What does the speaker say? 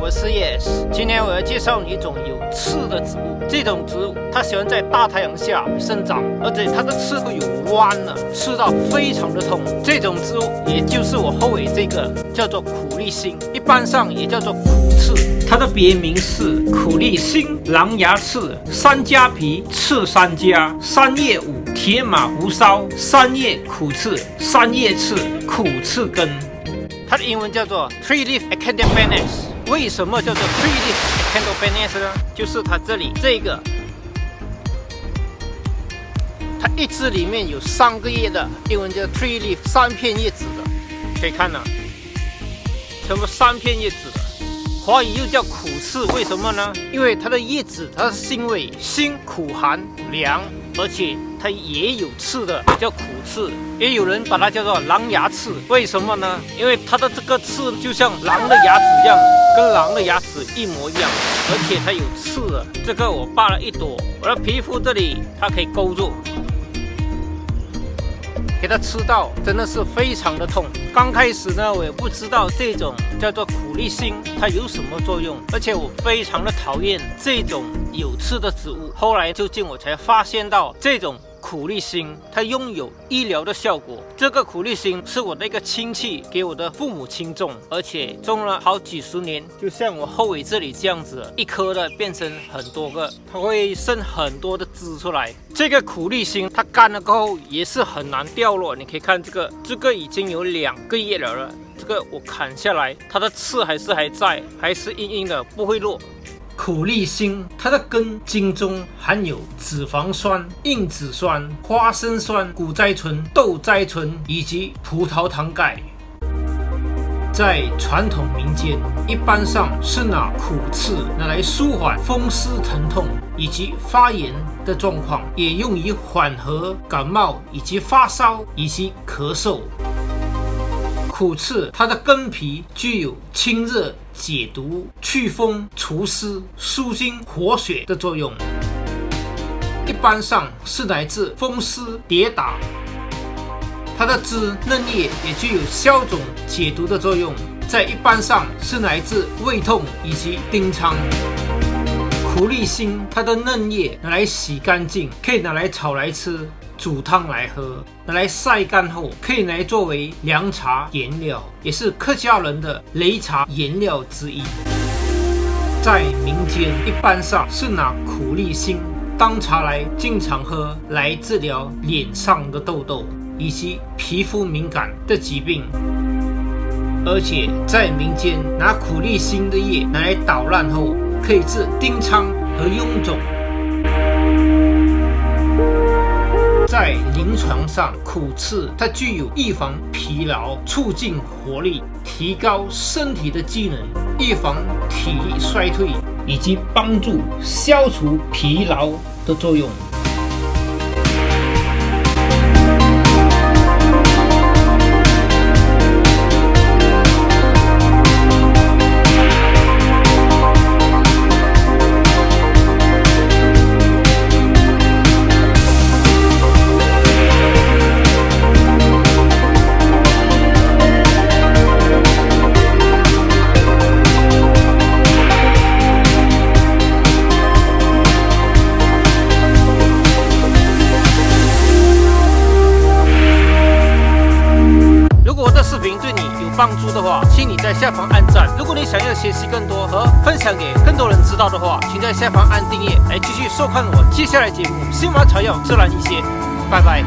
我是 Yes。今天我要介绍你一种有刺的植物。这种植物它喜欢在大太阳下生长，而且它的刺都有弯了，刺到非常的痛。这种植物也就是我后尾这个，叫做苦力星，一般上也叫做苦刺。它的别名是苦力星、狼牙刺、山楂皮、刺山楂、三叶五、铁马胡梢、三叶苦刺、三叶刺、苦刺根。它的英文叫做 Three Leaf Acanthobanus。为什么叫做 Three Leaf Acanthobanus 呢？就是它这里这个，它一枝里面有3个叶的，英文叫 Three Leaf， 3片叶子的，可以看到，全部3片叶子的。华语又叫苦刺，为什么呢？因为它的叶子它是辛味，辛苦寒凉，而且它也有刺的，也叫苦刺。也有人把它叫做狼牙刺，为什么呢？因为它的这个刺就像狼的牙齿一样，跟狼的牙齿一模一样，而且它有刺的。这个我拔了一朵，我的皮肤这里它可以勾住，给它吃到真的是非常的痛。刚开始呢，我也不知道这种叫做苦力星它有什么作用，而且我非常的讨厌这种有刺的植物。后来究竟我才发现到这种苦力星它拥有医疗的效果。这个苦力星是我的一个亲戚给我的父母亲种，而且种了好几十年，就像我后尾这里这样子，一颗的变成很多个，它会生很多的枝出来。这个苦力星它干了过后也是很难掉落，你可以看这个已经有2个叶了，这个我砍下来，它的刺还在，还是硬硬的，不会落。苦力星它的根茎中含有脂肪酸、硬脂酸、花生酸、谷甾醇、豆甾醇以及葡萄糖钙。在传统民间，一般上是拿苦刺拿来舒缓风湿疼痛以及发炎的状况，也用于缓和感冒以及发烧以及咳嗽。苦刺它的根皮具有清热解毒、祛风除湿、舒筋活血的作用，一般上是来自风湿跌打。它的枝嫩叶也具有消肿解毒的作用，在一般上是来自胃痛以及疔疮。苦力星它的嫩叶拿来洗干净，可以拿来炒来吃，煮汤来喝，拿来晒干后可以拿来作为凉茶颜料，也是客家人的擂茶颜料之一。在民间一般上是拿苦力星当茶来经常喝，来治疗脸上的痘痘以及皮肤敏感的疾病，而且在民间拿苦力星的叶拿来捣烂后可以治疔疮和臃肿。在临床上，苦刺它具有预防疲劳、促进活力、提高身体的机能、预防体力衰退以及帮助消除疲劳的作用。对你有帮助的话，请你在下方按赞。如果你想要学习更多和分享给更多人知道的话，请在下方按订阅，来继续收看我接下来节目。新马草药自然一些，拜拜。